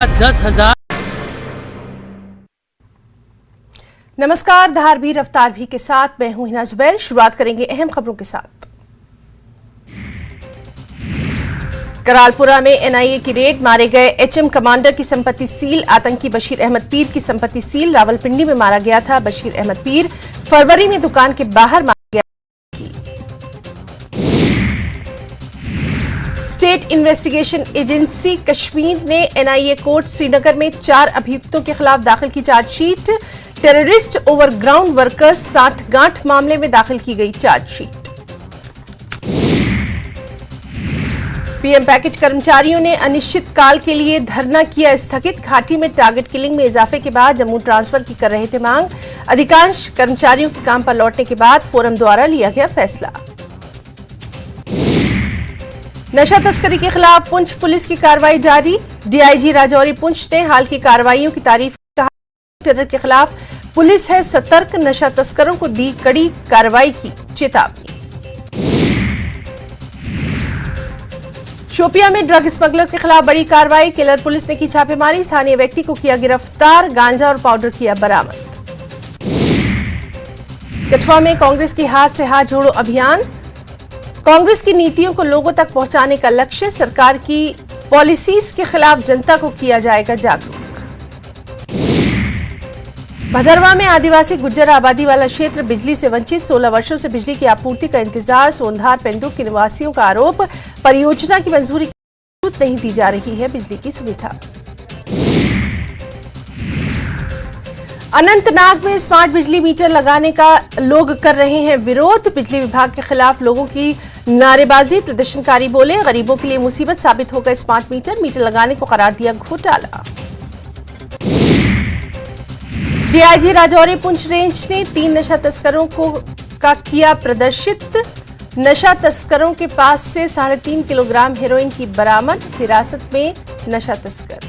10,000। नमस्कार, धारवीर अवतार भी के साथ मैं हूं हिना जुबैर। शुरुआत करेंगे अहम खबरों के साथ। करालपुरा में एनआईए की रेड, मारे गए एचएम कमांडर की संपत्ति सील। आतंकी बशीर अहमद पीर की संपत्ति सील। रावलपिंडी में मारा गया था बशीर अहमद पीर, फरवरी में दुकान के बाहर मारा गया। स्टेट इन्वेस्टिगेशन एजेंसी कश्मीर ने एनआईए कोर्ट श्रीनगर में 4 अभियुक्तों के खिलाफ दाखिल की chargesheet. Terrorist over ground workers 60 गांठ मामले में दाखिल की गई चार्जशीट। पीएम पैकेज कर्मचारियों ने अनिश्चित काल के लिए धरना किया स्थगित। घाटी में टारगेट किलिंग में इजाफे के बाद जम्मू ट्रांसफर की कर रहे थे मांग। अधिकांश कर्मचारियों के काम पर लौटने के बाद फोरम द्वारा लिया गया फैसला। नशा तस्करी के खिलाफ पुंछ पुलिस की कार्रवाई जारी। डीआईजी राजौरी पुंछ ने हाल की कार्रवाइयों की तारीफ की। टेरर के खिलाफ पुलिस है सतर्क, नशा तस्करों को दी कड़ी कार्रवाई की चेतावनी। शोपियां में ड्रग स्मगलर के खिलाफ बड़ी कार्रवाई। केलर पुलिस ने की छापेमारी, स्थानीय व्यक्ति को किया गिरफ्तार, गांजा और पाउडर किया बरामद। कठुआ में कांग्रेस की हाथ से हाथ जोड़ो अभियान। कांग्रेस की नीतियों को लोगों तक पहुंचाने का लक्ष्य। सरकार की पॉलिसीज के खिलाफ जनता को किया जाएगा जागरूक। भदरवा में आदिवासी गुज्जर आबादी वाला क्षेत्र बिजली से वंचित। 16 वर्षों से बिजली की आपूर्ति का इंतजार। सोनधार पेंडू के निवासियों का आरोप, परियोजना की मंजूरी नहीं दी जा रही है बिजली की सुविधा। अनंतनाग में स्मार्ट बिजली मीटर लगाने का लोग कर रहे हैं विरोध। बिजली विभाग के खिलाफ लोगों की नारेबाजी। प्रदर्शनकारी बोले, गरीबों के लिए मुसीबत साबित होगा स्मार्ट मीटर लगाने को करार दिया घोटाला। डीआईजी राजौरी पुंछ रेंज ने 3 नशा तस्करों का किया प्रदर्शित। नशा तस्करों के पास से 3.5 किलोग्राम हेरोइन की बरामद। हिरासत में नशा तस्कर।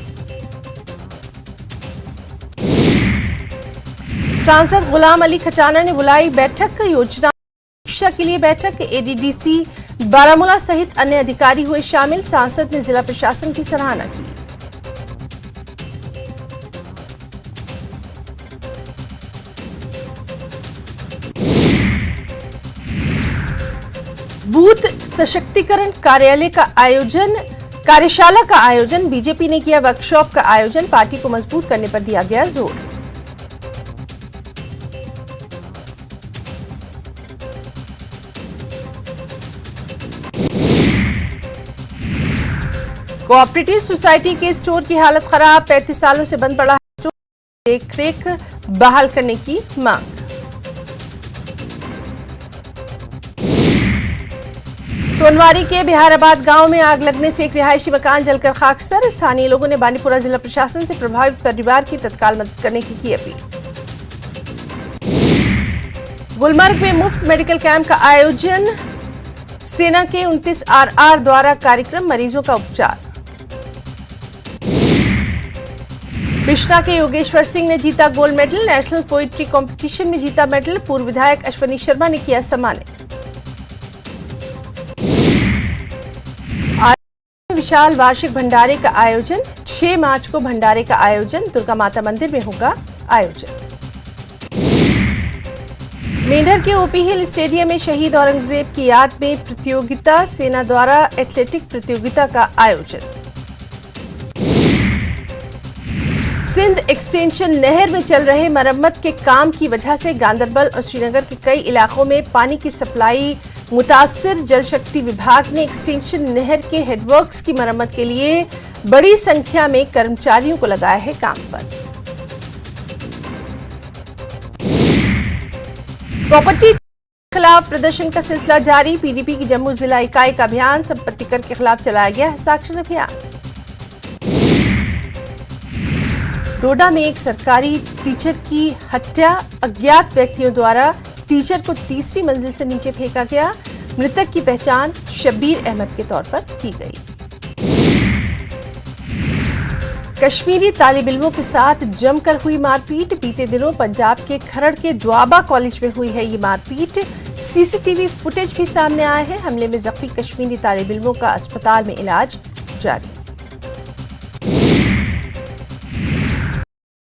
सांसद गुलाम अली खटाना ने बुलाई बैठक। योजना समीक्षा के लिए बैठक। एडीडीसी बारामूला सहित अन्य अधिकारी हुए शामिल। सांसद ने जिला प्रशासन की सराहना की। बूथ सशक्तिकरण कार्यालय का आयोजन, कार्यशाला का आयोजन। बीजेपी ने किया वर्कशॉप का आयोजन। पार्टी को मजबूत करने पर दिया गया जोर। कोऑपरेटिव सोसाइटी के स्टोर की हालत खराब। 35 सालों से बंद पड़ा है स्टोर। देखरेख बहाल करने की मांग। सोनवारी के बिहाराबाद गांव में आग लगने से एक रिहायशी मकान जलकर खाकस्तर। स्थानीय लोगों ने बांडीपुरा जिला प्रशासन से प्रभावित परिवार की तत्काल मदद करने की अपील। गुलमर्ग में मुफ्त मेडिकल कैंप का आयोजन। सेना के 29 RR द्वारा कार्यक्रम, मरीजों का उपचार। बिश्ना के योगेश्वर सिंह ने जीता gold medal. National poetry competition में जीता मेडल। पूर्व विधायक अश्वनी शर्मा ने किया सम्मानित। विशाल वार्षिक भंडारे का आयोजन। 6 मार्च को भंडारे का आयोजन दुर्गा माता मंदिर में होगा आयोजन। मेंढर के ओपी हिल स्टेडियम में शहीद औरंगजेब की याद में प्रतियोगिता। सेना द्वारा एथलेटिक प्रतियोगिता का आयोजन। सिंध एक्सटेंशन नहर में चल रहे मरम्मत के काम की वजह से गांदरबल और श्रीनगर के कई इलाकों में पानी की सप्लाई मुतासिर। जल शक्ति विभाग ने एक्सटेंशन नहर के हेडवर्क्स की मरम्मत के लिए बड़ी संख्या में कर्मचारियों को लगाया है काम पर। प्रॉपर्टी के खिलाफ प्रदर्शन का सिलसिला जारी। पीडीपी की जम्मू जिला इकाई का अभियान। संपत्ति कर के खिलाफ चलाया गया हस्ताक्षर अभियान। डोडा में एक सरकारी टीचर की हत्या। अज्ञात व्यक्तियों द्वारा टीचर को तीसरी मंजिल से नीचे फेंका गया। मृतक की पहचान शब्बीर अहमद के तौर पर की गई। कश्मीरी तालिब इल्मों के साथ जमकर हुई मारपीट। बीते दिनों पंजाब के खरड़ के द्वाबा कॉलेज में हुई है ये मारपीट। सीसीटीवी फुटेज भी सामने आया है। हमले में जख्मी कश्मीरी तालिब इल्मों का अस्पताल में इलाज जारी।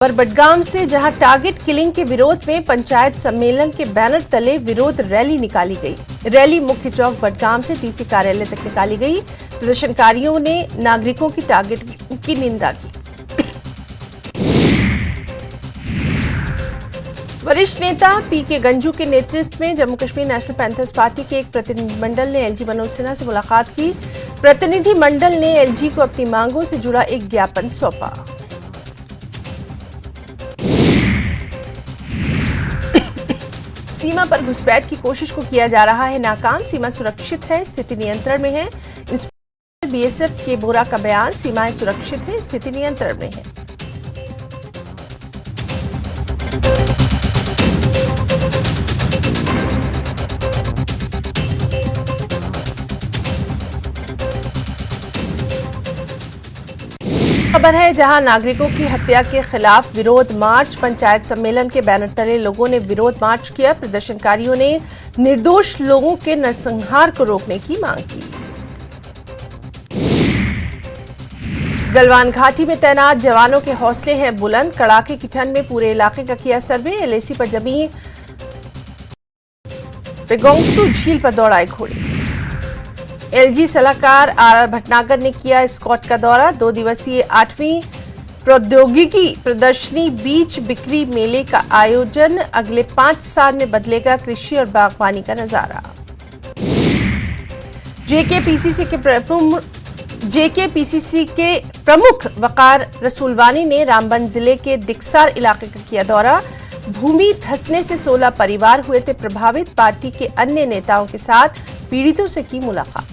पर बडगाम से जहां टारगेट किलिंग के विरोध में पंचायत सम्मेलन के बैनर तले विरोध रैली निकाली गई। रैली मुख्य चौक बडगाम से डीसी कार्यालय तक निकाली गई। प्रदर्शनकारियों ने नागरिकों की टारगेट की निंदा की। वरिष्ठ नेता पीके गंजू के नेतृत्व में Jammu Kashmir national panthers party के एक प्रतिनिधिमंडल ने एलजी मनोज सिन्हा से मुलाकात की। प्रतिनिधिमंडल ने एलजी को अपनी मांगों से जुड़ा एक ज्ञापन सौंपा। सीमा पर घुसपैठ की कोशिश को किया जा रहा है नाकाम। सीमा सुरक्षित है, स्थिति नियंत्रण में है। इंस्पेक्टर बीएसएफ के बोरा का बयान, सीमाएं सुरक्षित है, स्थिति नियंत्रण में है। खबर है जहां नागरिकों की हत्या के खिलाफ विरोध मार्च। पंचायत सम्मेलन के बैनर तले लोगों ने विरोध मार्च किया। प्रदर्शनकारियों ने निर्दोष लोगों के नरसंहार को रोकने की मांग की। गलवान घाटी में तैनात जवानों के हौसले हैं बुलंद। कड़ाके की ठंड में पूरे इलाके का किया सर्वे। एलएसी पर जमी पेगोंगसू झील पर दौड़ाए घोड़े। एलजी सलाहकार आर भटनागर ने किया स्कॉट का दौरा। 2 दिवसीय 8वीं प्रौद्योगिकी प्रदर्शनी बीज बिक्री मेले का आयोजन। अगले 5 साल में बदलेगा कृषि और बागवानी का नजारा। जेकेपीसीसी के प्रमुख वकार रसूलवानी ने रामबन जिले के दिक्सार इलाके का किया दौरा। भूमि धंसने से 16 परिवार हुए थे प्रभावित। पार्टी के अन्य नेताओं के साथ पीड़ितों से की मुलाकात।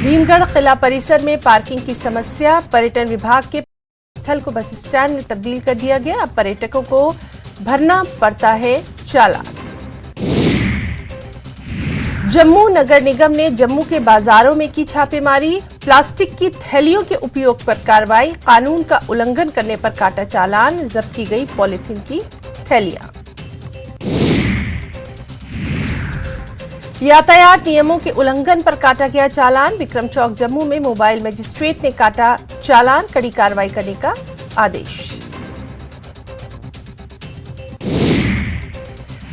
भीमगढ़ किला परिसर में पार्किंग की समस्या। पर्यटन विभाग के स्थल को बस स्टैंड में तब्दील कर दिया गया। अब पर्यटकों को भरना पड़ता है चालान। जम्मू नगर निगम ने जम्मू के बाजारों में की छापेमारी। प्लास्टिक की थैलियों के उपयोग पर कार्रवाई। कानून का उल्लंघन करने पर काटा चालान। जब्त की गई पॉलीथीन की थैलियां। यातायात नियमों के उल्लंघन पर काटा गया चालान। विक्रम चौक जम्मू में मोबाइल मजिस्ट्रेट ने काटा चालान। कड़ी कार्रवाई करने का आदेश।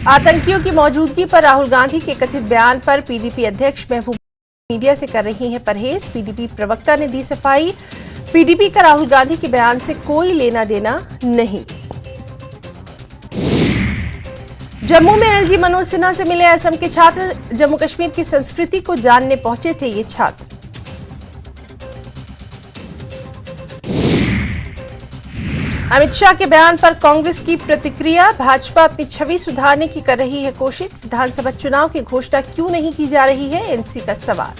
आतंकियों की मौजूदगी पर राहुल गांधी के कथित बयान पर पीडीपी अध्यक्ष महबूबा मीडिया से कर रही हैं परहेज। पीडीपी प्रवक्ता ने दी सफाई। पीडीपी का राहुल गांधी के बयान से कोई लेना देना नहीं। जम्मू में एलजी मनोज सिन्हा से मिले असम के छात्र। जम्मू कश्मीर की संस्कृति को जानने पहुंचे थे ये छात्र। अमित शाह के बयान पर कांग्रेस की प्रतिक्रिया। भाजपा अपनी छवि सुधारने की कर रही है कोशिश। विधानसभा चुनाव की घोषणा क्यों नहीं की जा रही है, एनसी का सवाल।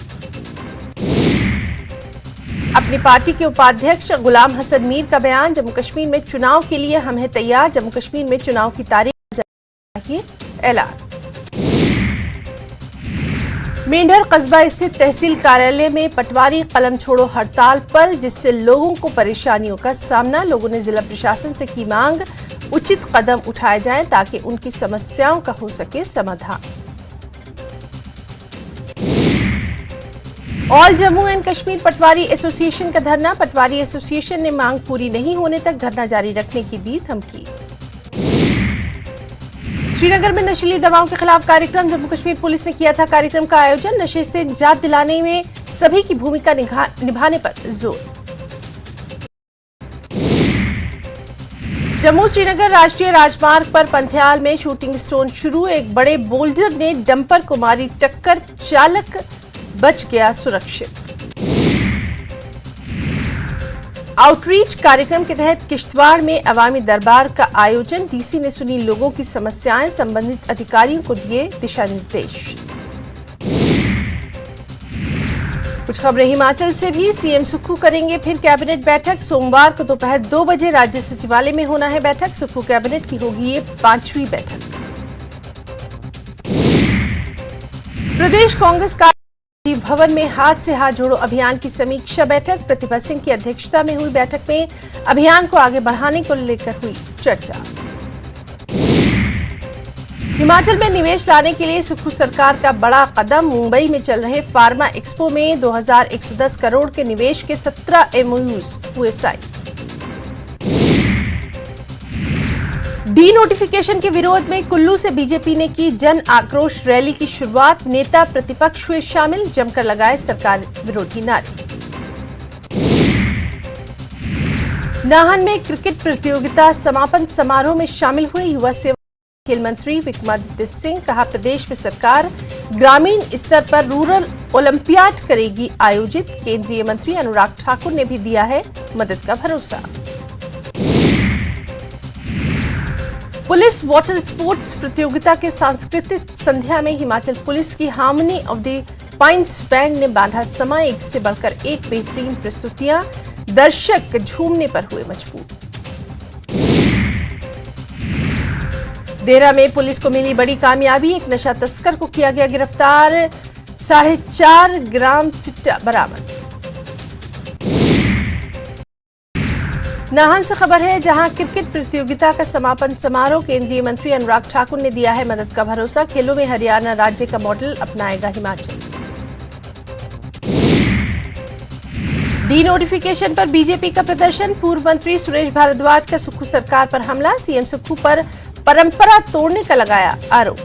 अपनी पार्टी के उपाध्यक्ष गुलाम हसन मीर का बयान। जम्मू कश्मीर में चुनाव के लिए हम हैं तैयार। जम्मू कश्मीर में चुनाव की तारीख चाहिए ऐलान। मेंढर कस्बा स्थित तहसील कार्यालय में पटवारी कलम छोड़ो हड़ताल पर, जिससे लोगों को परेशानियों का सामना। लोगों ने जिला प्रशासन से की मांग उचित कदम उठाए जाएं ताकि उनकी समस्याओं का हो सके समाधान। All Jammu and Kashmir Patwari association का धरना। पटवारी एसोसिएशन ने मांग पूरी नहीं होने तक धरना जारी रखने की दी धमकी। श्रीनगर में नशीली दवाओं के खिलाफ कार्यक्रम। जम्मू कश्मीर पुलिस ने किया था कार्यक्रम का आयोजन। नशे से निजात दिलाने में सभी की भूमिका निभाने पर जोर। जम्मू श्रीनगर राष्ट्रीय राजमार्ग पर पंथियाल में शूटिंग स्टोन शुरू। एक बड़े बोल्डर ने डंपर को मारी टक्कर। चालक बच गया सुरक्षित। आउटरीच कार्यक्रम के तहत किश्तवाड़ में अवामी दरबार का आयोजन। डीसी ने सुनी लोगों की समस्याएं। संबंधित अधिकारियों को दिए दिशा निर्देश। कुछ खबरें हिमाचल से भी। सीएम सुक्खू करेंगे फिर कैबिनेट बैठक। सोमवार को दोपहर 2 बजे राज्य सचिवालय में होना है बैठक। सुक्खू कैबिनेट की होगी ये 5वीं बैठक। प्रदेश कांग्रेस का भवन में हाथ से हाथ जोड़ो अभियान की समीक्षा बैठक। प्रतिभा सिंह की अध्यक्षता में हुई बैठक में अभियान को आगे बढ़ाने को लेकर हुई चर्चा। हिमाचल में निवेश लाने के लिए सुक्खू सरकार का बड़ा कदम। मुंबई में चल रहे फार्मा एक्सपो में 2110 करोड़ के निवेश के 17 एमओयूज हुए साइन। डी नोटिफिकेशन के विरोध में कुल्लू से बीजेपी ने की जन आक्रोश रैली की शुरुआत। नेता प्रतिपक्ष हुए शामिल, जमकर लगाए सरकार विरोधी नारे। नाहन में क्रिकेट प्रतियोगिता समापन समारोह में शामिल हुए युवा सेवा खेल मंत्री विक्रमादित्य सिंह। कहा, प्रदेश में सरकार ग्रामीण स्तर पर रूरल ओलंपियाड करेगी आयोजित। केंद्रीय मंत्री अनुराग ठाकुर ने भी दिया है मदद का भरोसा। पुलिस वाटर स्पोर्ट्स प्रतियोगिता के सांस्कृतिक संध्या में हिमाचल पुलिस की harmony of the pines band ने बांधा समा। एक से बढ़कर एक बेहतरीन प्रस्तुतियां, दर्शक झूमने पर हुए मजबूर। देहरा में पुलिस को मिली बड़ी कामयाबी, एक नशा तस्कर को किया गया गिरफ्तार। 4.5 ग्राम चिट्टा बरामद। नाहन से खबर है, जहां क्रिकेट प्रतियोगिता का समापन समारोह। केंद्रीय मंत्री अनुराग ठाकुर ने दिया है मदद का भरोसा। खेलों में हरियाणा राज्य का मॉडल अपनाएगा हिमाचल। डी नोटिफिकेशन पर बीजेपी का प्रदर्शन। पूर्व मंत्री सुरेश भारद्वाज का सुक्खू सरकार पर हमला। सीएम सुक्खू पर परंपरा तोड़ने का लगाया आरोप।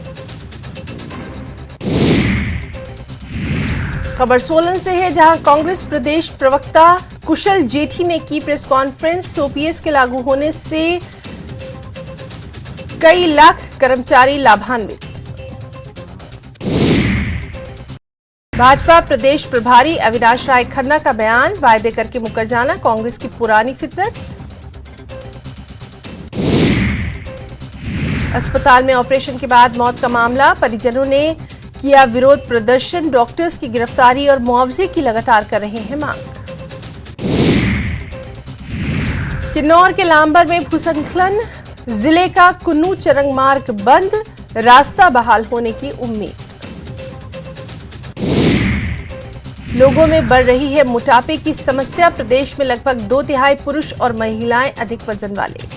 खबर सोलन से है, जहां कांग्रेस प्रदेश प्रवक्ता कुशल जेठी ने की प्रेस कॉन्फ्रेंस। ओपीएस के लागू होने से कई लाख कर्मचारी लाभान्वित। भाजपा प्रदेश प्रभारी अविनाश राय खन्ना का बयान, वायदे करके मुकर जाना कांग्रेस की पुरानी फितरत। अस्पताल में ऑपरेशन के बाद मौत का मामला, परिजनों ने किया विरोध प्रदर्शन। डॉक्टर्स की गिरफ्तारी और मुआवजे की लगातार कर रहे हैं मांग। किन्नौर के लांबर में भूस्खलन, जिले का कुन्नू चरंग मार्ग बंद, रास्ता बहाल होने की उम्मीद। लोगों में बढ़ रही है मोटापे की समस्या। प्रदेश में लगभग 2/3 पुरुष और महिलाएं अधिक वजन वाले।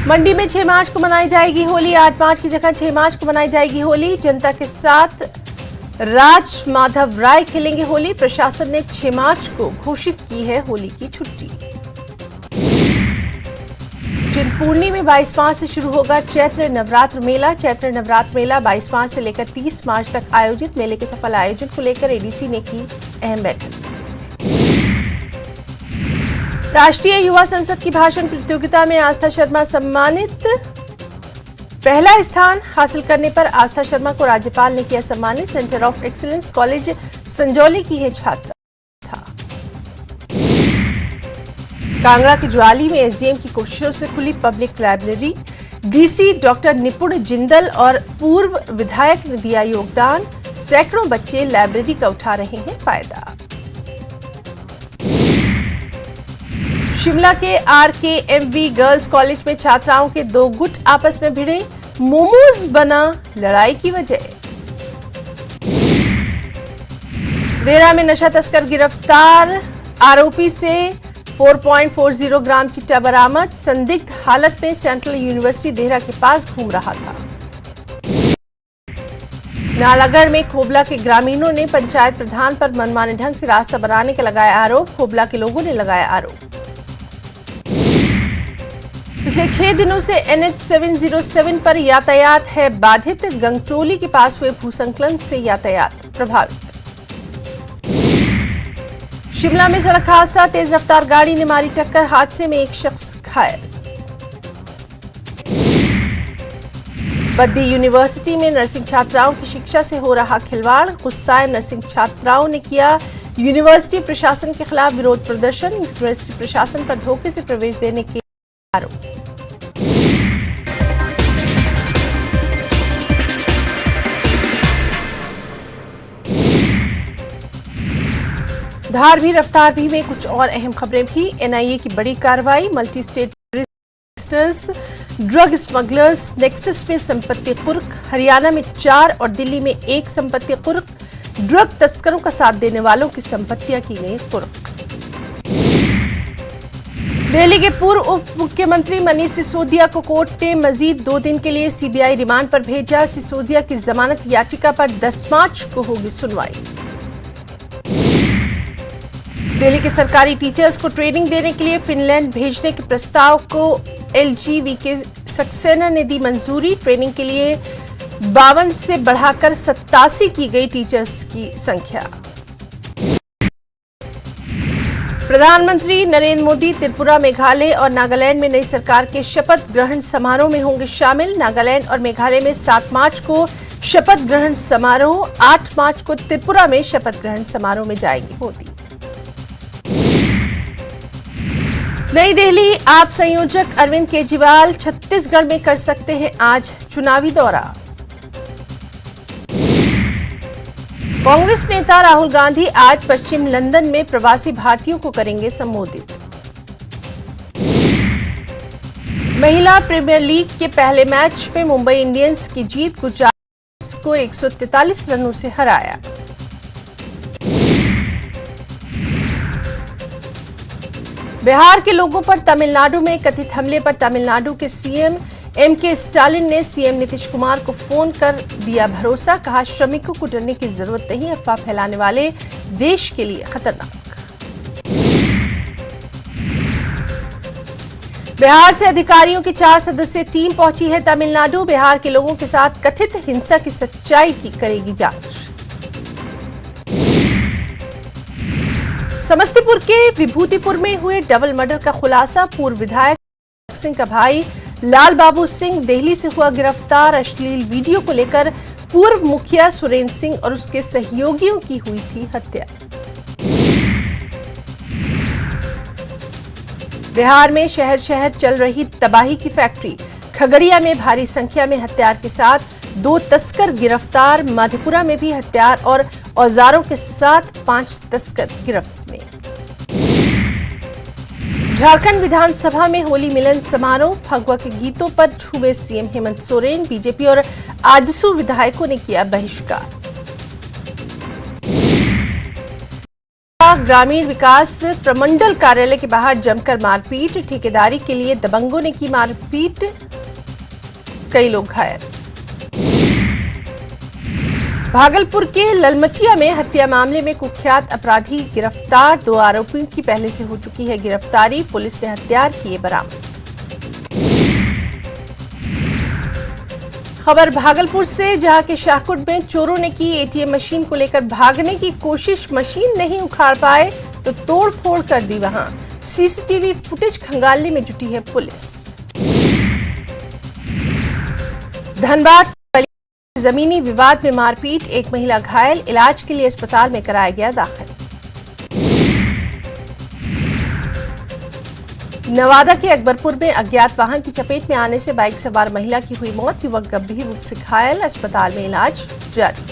मंडी में 6 मार्च को मनाई जाएगी होली। 8 मार्च की जगह 6 मार्च को मनाई जाएगी होली। जनता के साथ राज माधव राय खेलेंगे होली। प्रशासन ने 6 मार्च को घोषित की है होली की छुट्टी। चिंतपूर्णी में 22 मार्च से शुरू होगा चैत्र नवरात्र मेला। चैत्र नवरात्र मेला 22 मार्च से लेकर 30 मार्च तक आयोजित। मेले के सफल आयोजन को लेकर एडीसी ने की अहम बैठक। राष्ट्रीय युवा संसद की भाषण प्रतियोगिता में आस्था शर्मा सम्मानित। पहला स्थान हासिल करने पर आस्था शर्मा को राज्यपाल ने किया सम्मानित। Centre of excellence college Sanjauli की है छात्रा। कांगड़ा के ज्वाली में एसडीएम की कोशिशों से खुली public library. DC doctor Nipun Jindal और पूर्व विधायक ने दिया योगदान। सैकड़ों बच्चे लाइब्रेरी का उठा रहे हैं फायदा। शिमला के आरकेएमवी गर्ल्स कॉलेज में छात्राओं के 2 गुट आपस में भिड़े। मोमोज बना लड़ाई की वजह। देहरा में नशा तस्कर गिरफ्तार। आरोपी से 4.40 ग्राम चिट्टा बरामद। संदिग्ध हालत में सेंट्रल यूनिवर्सिटी देहरा के पास घूम रहा था। नालागढ़ में खोबला के ग्रामीणों ने पंचायत प्रधान पर मनमाने ढंग से रास्ता बनाने का लगाया आरोप। खोबला के लोगों ने लगाया आरोप। पिछले 6 दिनों से NH 707 पर यातायात है बाधित। गंगटोली के पास हुए भूस्खलन से यातायात प्रभावित। शिमला में सड़क हादसा, तेज रफ्तार गाड़ी ने मारी टक्कर। हादसे में एक शख्स घायल। बद्दी यूनिवर्सिटी में नर्सिंग छात्राओं की शिक्षा से हो रहा खिलवाड़। गुस्साए नर्सिंग छात्राओं ने किया यूनिवर्सिटी प्रशासन के खिलाफ विरोध प्रदर्शन। यूनिवर्सिटी प्रशासन पर धोखे से प्रवेश देने के आरोप। धार भी रफ्तार भी में कुछ और अहम खबरें भी। एनआईए की बड़ी कार्रवाई। Multi state drug smugglers nexus में संपत्ति कुर्क। हरियाणा में 4 और दिल्ली में 1 संपत्ति कुर्क। ड्रग तस्करों का साथ देने वालों की संपत्तियां की गई कुर्क। दिल्ली के पूर्व उप मुख्यमंत्री मनीष सिसोदिया को कोर्ट ने मजीद 2 दिन के लिए सीबीआई रिमांड पर भेजा। सिसोदिया की जमानत याचिका पर 10 मार्च को होगी सुनवाई। दिल्ली के सरकारी टीचर्स को ट्रेनिंग देने के लिए फिनलैंड भेजने के प्रस्ताव को LGVK सक्सेना ने दी मंजूरी। ट्रेनिंग के लिए 52 से बढ़ाकर 87 की गई टीचर्स की संख्या। प्रधानमंत्री नरेंद्र मोदी त्रिपुरा, मेघालय और नागालैंड में नई सरकार के शपथ ग्रहण समारोह में होंगे शामिल। नागालैंड और मेघालय में 7 मार्च को शपथ ग्रहण समारोह, 8 मार्च को त्रिपुरा में शपथ ग्रहण समारोह में जाएंगे मोदी। नई दिल्ली, आप संयोजक अरविंद केजरीवाल छत्तीसगढ़ में कर सकते हैं आज चुनावी दौरा। कांग्रेस नेता राहुल गांधी आज पश्चिम लंदन में प्रवासी भारतीयों को करेंगे संबोधित। महिला प्रीमियर लीग के पहले मैच में मुंबई इंडियंस की जीत, गुजरात को 143 रनों से हराया। बिहार के लोगों पर तमिलनाडु में कथित हमले पर तमिलनाडु के सीएम MK स्टालिन ने सीएम नीतीश कुमार को फोन कर दिया भरोसा। कहा, श्रमिकों को डरने की जरूरत नहीं, अफवाह फैलाने वाले देश के लिए खतरनाक। बिहार से अधिकारियों की 4 सदस्यीय टीम पहुंची है तमिलनाडु। बिहार के लोगों के साथ कथित हिंसा की सच्चाई की करेगी जांच। समस्तीपुर के विभूतिपुर में हुए डबल मर्डर का खुलासा। पूर्व विधायक सिंह का भाई लाल बाबू सिंह दिल्ली से हुआ गिरफ्तार। अश्लील वीडियो को लेकर पूर्व मुखिया सुरेंद्र सिंह और उसके सहयोगियों की हुई थी हत्या। बिहार में शहर शहर चल रही तबाही की फैक्ट्री। खगड़िया में भारी संख्या में हथियार के साथ 2 तस्कर गिरफ्तार। मधेपुरा में भी हथियार और औजारों के साथ 5 तस्कर गिरफ्त में। झारखंड विधानसभा में होली मिलन समारोह। फगुआ के गीतों पर झूमे सीएम हेमंत सोरेन। बीजेपी और आजसू विधायकों ने किया बहिष्कार। ग्रामीण विकास प्रमंडल कार्यालय के बाहर जमकर मारपीट। ठेकेदारी के लिए दबंगों ने की मारपीट, कई लोग घायल। भागलपुर के ललमटिया में हत्या मामले में कुख्यात अपराधी गिरफ्तार। 2 आरोपियों की पहले से हो चुकी है गिरफ्तारी। पुलिस ने हथियार किए बरामद। खबर भागलपुर से, जहां के शाहकुट में चोरों ने की ATM मशीन को लेकर भागने की कोशिश। मशीन नहीं उखाड़ पाए तो तोड़फोड़ कर दी वहां। CCTV फुटेज खंगालने में जुटी है पुलिस। धनबाद जमीनी विवाद में मारपीट, एक महिला घायल। इलाज के लिए अस्पताल में कराया गया दाखिल। नवादा के अकबरपुर में अज्ञात वाहन की चपेट में आने से बाइक सवार महिला की हुई मौत। युवक गंभीर रूप से घायल, अस्पताल में इलाज जारी।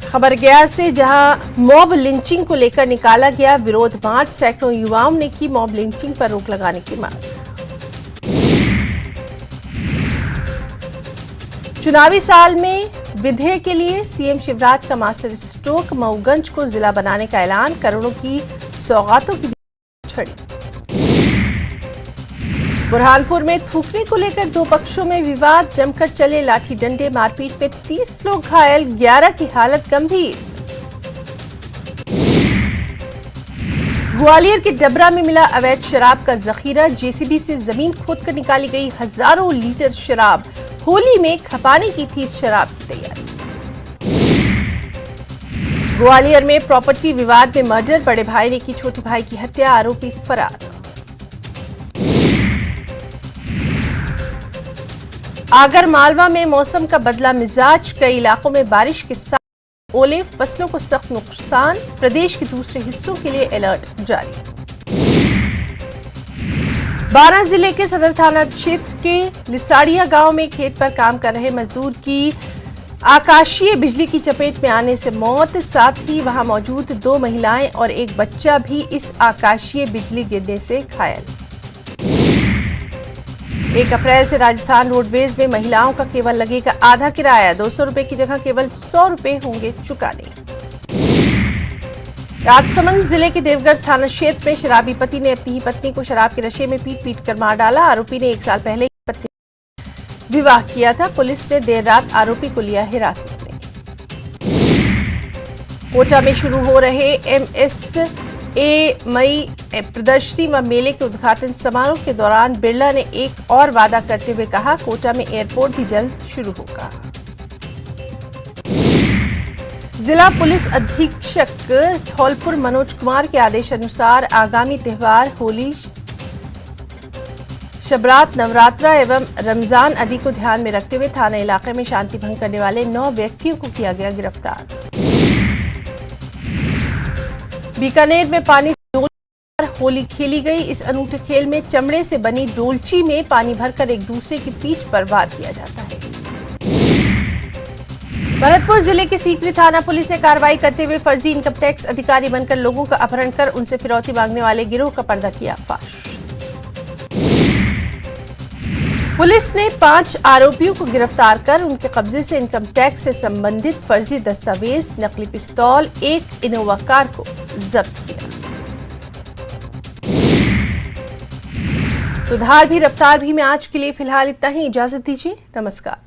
खबर गया से, जहां मॉब लिंचिंग को लेकर निकाला गया विरोध मार्च। सैकड़ों युवाओं ने की मॉब लिंचिंग पर रोक लगाने की मांग। चुनावी साल में विधेयक के लिए सीएम शिवराज का मास्टर स्ट्रोक। मऊगंज को जिला बनाने का ऐलान। करोड़ों की सौगातों की छड़ी। बुरहानपुर में थूकने को लेकर 2 पक्षों में विवाद। जमकर चले लाठी डंडे, मारपीट में 30 लोग घायल, 11 की हालत गंभीर। ग्वालियर के डबरा में मिला अवैध शराब का जखीरा। JCB से जमीन खोदकर निकाली गई हजारों लीटर शराब। होली में खपाने की थी शराब की तैयारी। ग्वालियर में प्रॉपर्टी विवाद में मर्डर। बड़े भाई ने की छोटे भाई की हत्या, आरोपी फरार। आगर मालवा में मौसम का बदला मिजाज। कई इलाकों में बारिश के साथ ओले, फसलों को सख्त नुकसान। प्रदेश के दूसरे हिस्सों के लिए अलर्ट जारी। बारां जिले के सदर थाना क्षेत्र के लिसाड़िया गांव में खेत पर काम कर रहे मजदूर की आकाशीय बिजली की चपेट में आने से मौत। साथ ही वहां मौजूद 2 महिलाएं और एक बच्चा भी इस आकाशीय बिजली गिरने से घायल। 1 अप्रैल से राजस्थान रोडवेज में महिलाओं का केवल लगेगा आधा किराया। 200 रुपए की जगह केवल 100 रुपए होंगे चुकाने। राजसमंद जिले के देवगढ़ थाना क्षेत्र में शराबी पति ने अपनी ही पत्नी को शराब के नशे में पीट कर मार डाला। आरोपी ने 1 साल पहले पत्नी विवाह किया था। पुलिस ने देर रात आरोपी को लिया हिरासत में। कोटा में शुरू हो रहे MSAMEI प्रदर्शनी व मेले के उद्घाटन समारोह के दौरान बिरला ने एक और वादा करते हुए कहा, कोटा में एयरपोर्ट भी जल्द शुरू होगा। जिला पुलिस अधीक्षक धौलपुर मनोज कुमार के आदेश अनुसार आगामी त्योहार होली, शबरात, नवरात्रा एवं रमजान आदि को ध्यान में रखते हुए थाना इलाके में शांति भंग करने वाले 9 व्यक्तियों को किया गया गिरफ्तार। बीकानेर में पानी से डोल होली खेली गई। इस अनूठे खेल में चमड़े से बनी डोलची में पानी भरकर एक दूसरे की पीठ पर वार किया जाता है। भरतपुर जिले के सीकरी थाना पुलिस ने कार्रवाई करते हुए फर्जी इनकम टैक्स अधिकारी बनकर लोगों का अपहरण कर उनसे फिरौती मांगने वाले गिरोह का पर्दा किया फाश। पुलिस ने 5 आरोपियों को गिरफ्तार कर उनके कब्जे से इनकम टैक्स से संबंधित फर्जी दस्तावेज, नकली पिस्तौल, एक इनोवा कार को जब्त किया। तो धार भी रफ्तार भी में आज के लिए फिलहाल इतना ही। इजाजत दीजिए, नमस्कार।